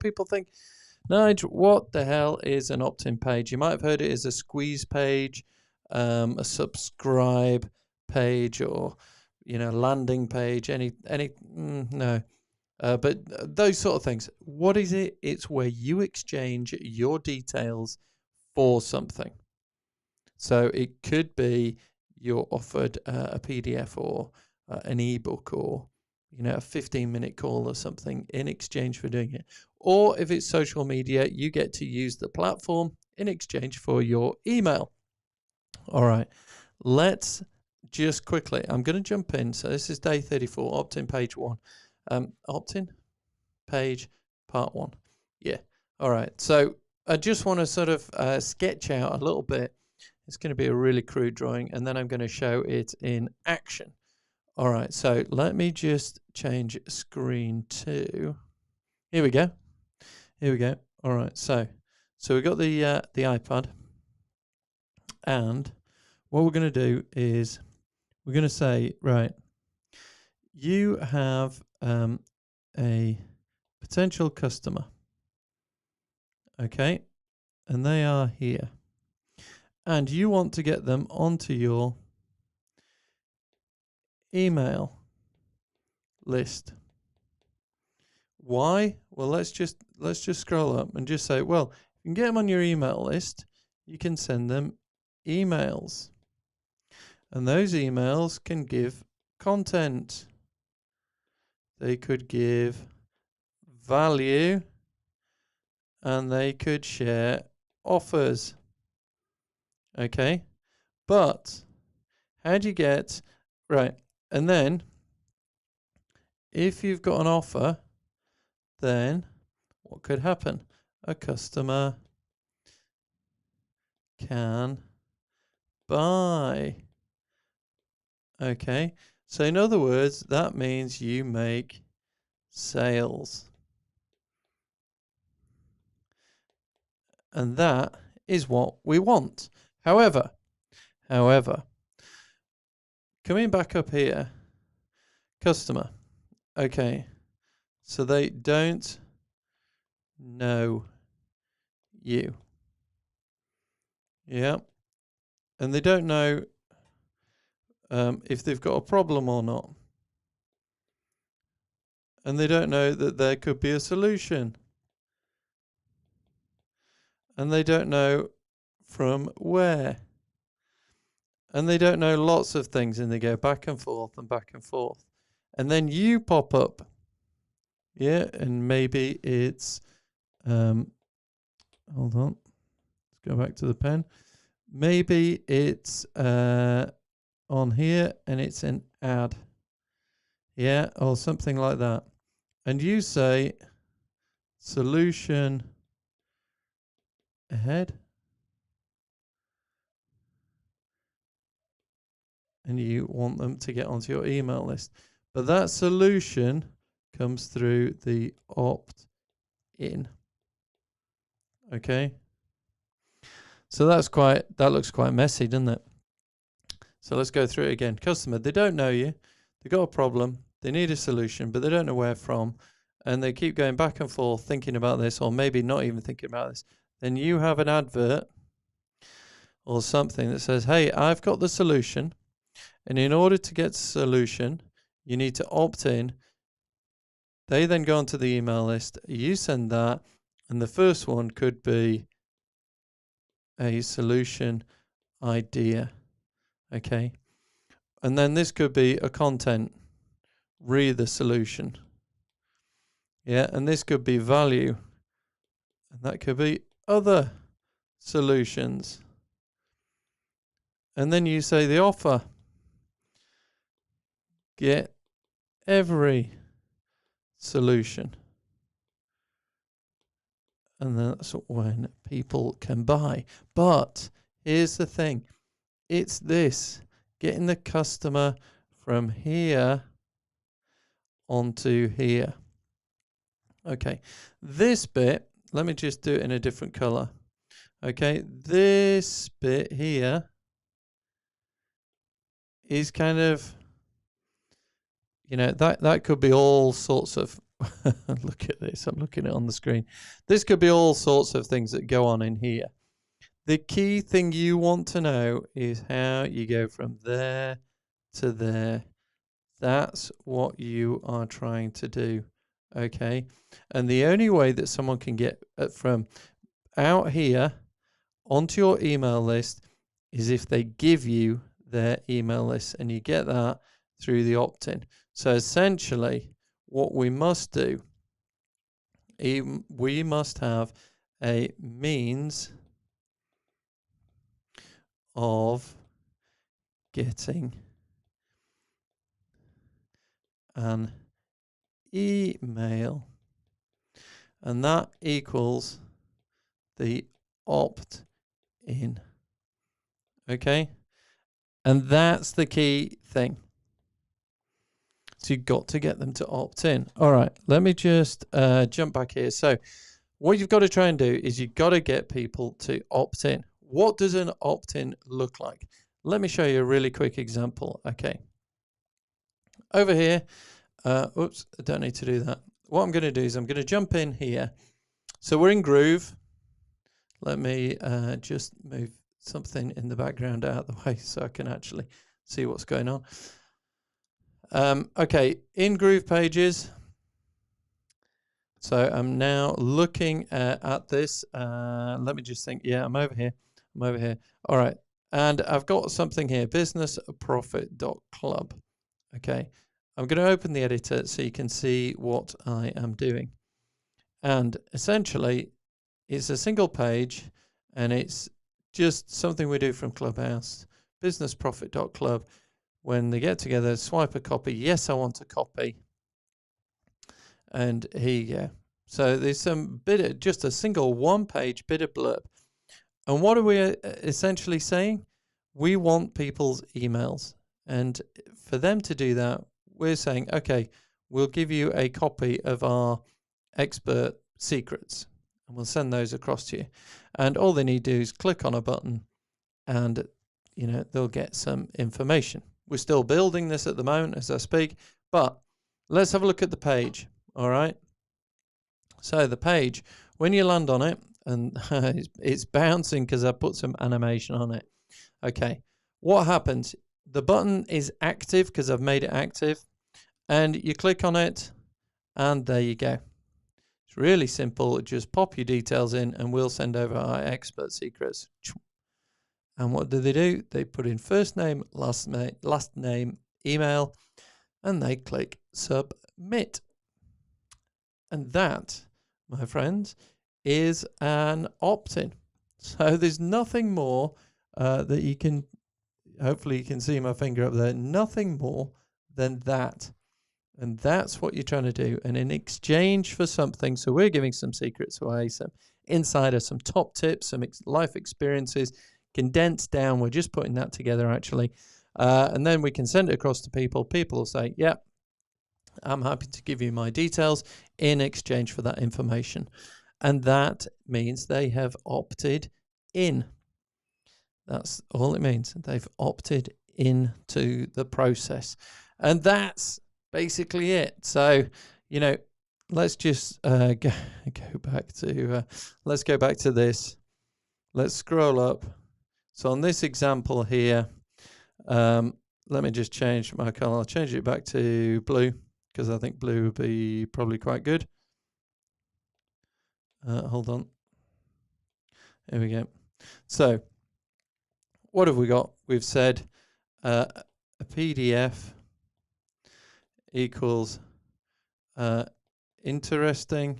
people think, Nigel, what the hell is an opt-in page? You might have heard it as a squeeze page, a subscribe page, or landing page. No. But those sort of things. What is it? It's where you exchange your details for something. So it could be you're offered a PDF or an ebook, or a 15-minute call or something in exchange for doing it. Or if it's social media, you get to use the platform in exchange for your email. All right, let's just quickly, I'm going to jump in. So this is day 34, opt-in page 1. Opt-in page part 1. Yeah. All right. So I just want to sort of sketch out a little bit. It's going to be a really crude drawing, and then I'm going to show it in action. All right. So let me just change screen to. Here we go. Here we go. All right. So we've got the iPad, and what we're going to do is we're going to say, right, you have a potential customer, okay, and they are here, and you want to get them onto your email list. Why? Well, let's just scroll up and just say, well, if you can get them on your email list, you can send them emails, and those emails can give content. They could give value, and they could share offers. Okay, but how do you get right? And then if you've got an offer, then what could happen? A customer can buy. Okay, so in other words, that means you make sales. And that is what we want. However, coming back up here, customer. Okay, so they don't know you. Yeah, and they don't know if they've got a problem or not. And they don't know that there could be a solution. And they don't know from where. And they don't know lots of things, and they go back and forth and back and forth. And then you pop up. Yeah, and maybe it's, hold on, let's go back to the pen. Maybe it's on here and it's an ad. Yeah, or something like that. And you say solution ahead. And you want them to get onto your email list. But that solution comes through the opt-in. Okay. So that looks quite messy, doesn't it? So let's go through it again. Customer, they don't know you. They've got a problem. They need a solution, but they don't know where from. And they keep going back and forth thinking about this, or maybe not even thinking about this. Then you have an advert or something that says, hey, I've got the solution. And in order to get the solution, you need to opt in. They then go onto the email list. You send that. And the first one could be a solution idea. Okay. And then this could be a content. Read the solution. Yeah. And this could be value. And that could be other solutions. And then you say the offer. Get every solution. And that's when people can buy. But here's the thing. It's this. Getting the customer from here onto here. Okay. This bit, let me just do it in a different color. Okay. This bit here is kind of, that could be all sorts of look at this. I'm looking at it on the screen. This could be all sorts of things that go on in here. The key thing you want to know is how you go from there to there. That's what you are trying to do. Okay. And the only way that someone can get from out here onto your email list is if they give you their email list, and you get that through the opt-in. So essentially, what we must do, we must have a means of getting an email, and that equals the opt-in. Okay, and that's the key thing. So you've got to get them to opt in. All right, let me just jump back here. So what you've got to try and do is you've got to get people to opt in. What does an opt-in look like? Let me show you a really quick example. Okay, over here, oops, I don't need to do that. What I'm going to do is I'm going to jump in here. So we're in Groove. Let me just move something in the background out of the way so I can actually see what's going on. Okay, in Groove Pages. So I'm now looking at this. Let me just think. Yeah, I'm over here. I'm over here. All right. And I've got something here, businessprofit.club. Okay. I'm going to open the editor so you can see what I am doing. And essentially, it's a single page, and it's just something we do from Clubhouse, businessprofit.club. When they get together, swipe a copy. Yes, I want a copy. And here you go. So there's some just a single one-page bit of blurb. And what are we essentially saying? We want people's emails. And for them to do that, we're saying, okay, we'll give you a copy of our expert secrets, and we'll send those across to you. And all they need to do is click on a button, and they'll get some information. We're still building this at the moment as I speak, but let's have a look at the page. All right. So the page, when you land on it, and it's bouncing because I put some animation on it. Okay. What happens? The button is active because I've made it active, and you click on it, and there you go. It's really simple. Just pop your details in, and we'll send over our expert secrets. And what do? They put in first name, last name, email, and they click submit. And that, my friends, is an opt-in. So there's nothing more that you can, hopefully you can see my finger up there, nothing more than that. And that's what you're trying to do. And in exchange for something, so we're giving some secrets away, some insider, some top tips, some life experiences, condensed down. We're just putting that together, actually. And then we can send it across to people. People will say, yeah, I'm happy to give you my details in exchange for that information. And that means they have opted in. That's all it means. They've opted into the process. And that's basically it. So, let's just go back to, let's go back to this. Let's scroll up. So on this example here, let me just change my color. I'll change it back to blue because I think blue would be probably quite good. Hold on. Here we go. So what have we got? We've said a PDF equals interesting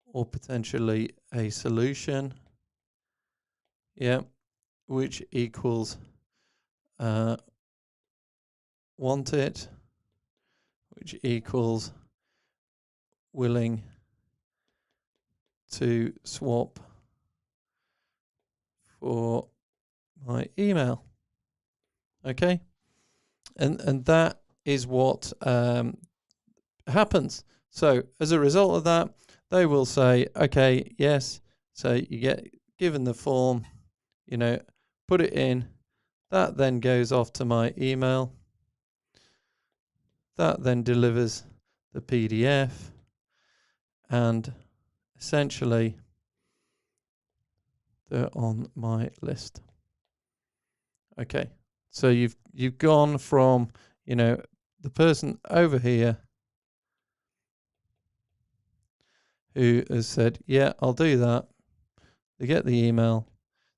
or potentially a solution. Yeah, which equals want it, which equals willing to swap for my email. Okay, and that is what happens. So as a result of that, they will say, okay, yes. So you get given the form, put it in. That then goes off to my email. That then delivers the PDF, and essentially they're on my list. Okay, so you've gone from, you know, the person over here who has said, yeah, I'll do that. They get the email,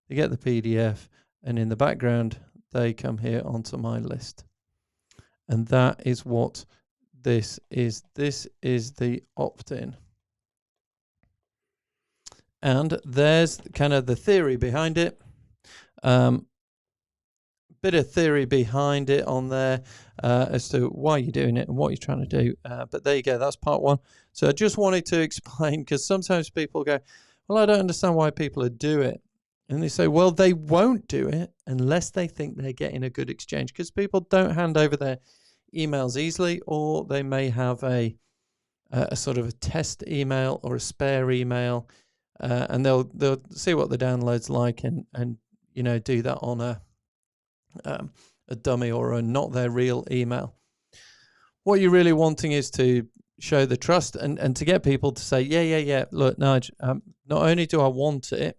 they get the PDF, and in the background, they come here onto my list. And that is what this is. This is the opt-in. And there's kind of the theory behind it. Bit of theory behind it on there as to why you're doing it and what you're trying to do. But there you go. That's part one. So I just wanted to explain, because sometimes people go, well, I don't understand why people would do it. And they say, well, they won't do it unless they think they're getting a good exchange, because people don't hand over their emails easily, or they may have a sort of a test email or a spare email, and they'll see what the download's like and you know, do that on a dummy or a not their real email. What you're really wanting is to show the trust and to get people to say, yeah, look, Nigel, not only do I want it,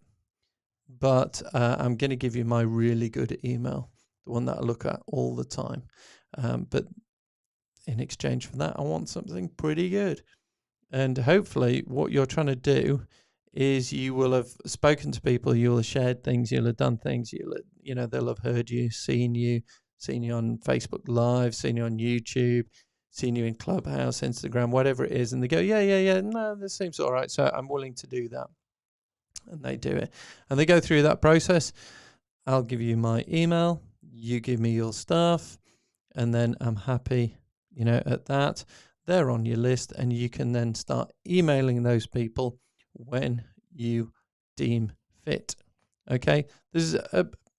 but I'm going to give you my really good email, the one that I look at all the time. But in exchange for that, I want something pretty good. And hopefully what you're trying to do is you will have spoken to people, you'll have shared things, you'll have done things, you know, they'll have heard you, seen you on Facebook Live, seen you on YouTube, seen you in Clubhouse, Instagram, whatever it is, and they go, yeah, no, this seems all right, so I'm willing to do that. And they do it. And they go through that process. I'll give you my email, you give me your stuff, and then I'm happy, you know, at that. They're on your list, and you can then start emailing those people when you deem fit. Okay, there's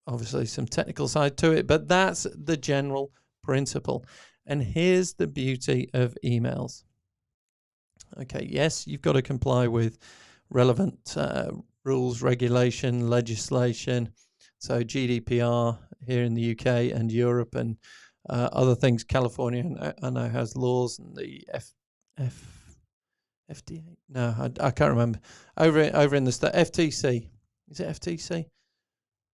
obviously some technical side to it, but that's the general principle. And here's the beauty of emails. Okay, yes, you've got to comply with relevant rules, regulation, legislation. So GDPR here in the UK and Europe, and other things. California, I know, has laws, and the FDA. No, I can't remember. Over in the state, FTC. Is it FTC?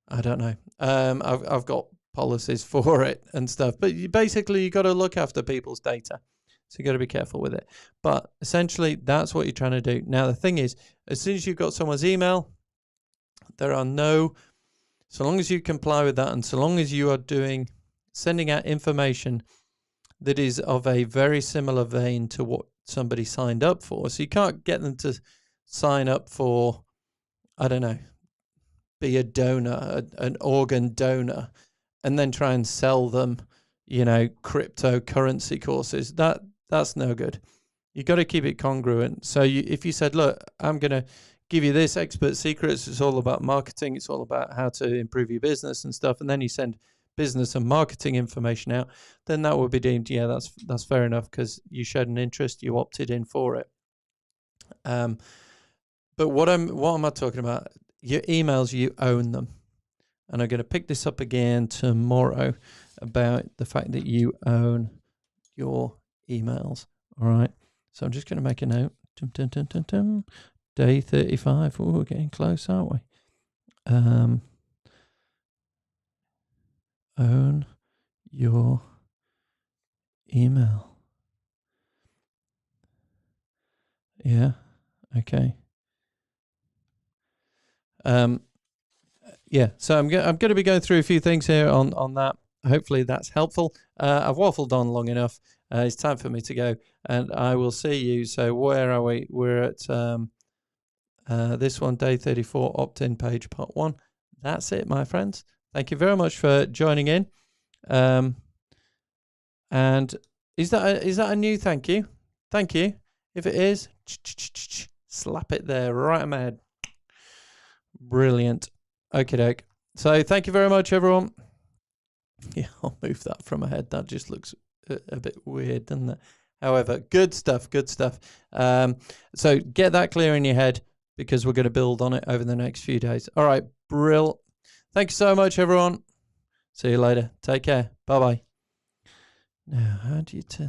I don't know. I've got policies for it and stuff. But you got to look after people's data, so you got to be careful with it. But essentially, that's what you're trying to do. Now, the thing is, as soon as you've got someone's email, there are no. So long as you comply with that, and so long as you are sending out information that is of a very similar vein to what somebody signed up for. So you can't get them to sign up for, I don't know, be a donor, an organ donor, and then try and sell them, you know, cryptocurrency courses. That's no good. You got to keep it congruent. So if you said, look, I'm going to give you this expert secrets, it's all about marketing, it's all about how to improve your business and stuff, and then you send business and marketing information out, then that would be deemed, yeah, that's fair enough, because you showed an interest, you opted in for it. But what am I talking about? Your emails, you own them. And I'm going to pick this up again tomorrow about the fact that you own your emails. All right. So I'm just going to make a note. Day 35. Oh, we're getting close, aren't we? Own your email. Yeah. Okay. Yeah. So I'm going to be going through a few things here on that. Hopefully that's helpful. I've waffled on long enough. It's time for me to go, and I will see you. So where are we? We're at this one, day 34, opt-in page, part 1. That's it, my friends. Thank you very much for joining in. And is that a new thank you? Thank you. If it is, slap it there right on my head. Brilliant. Okie doke. So thank you very much, everyone. Yeah, I'll move that from my head. That just looks a bit weird, doesn't it? However, good stuff. So get that clear in your head, because we're going to build on it over the next few days. All right, brill. Thank you so much, everyone. See you later. Take care. Bye-bye. Now, how do you turn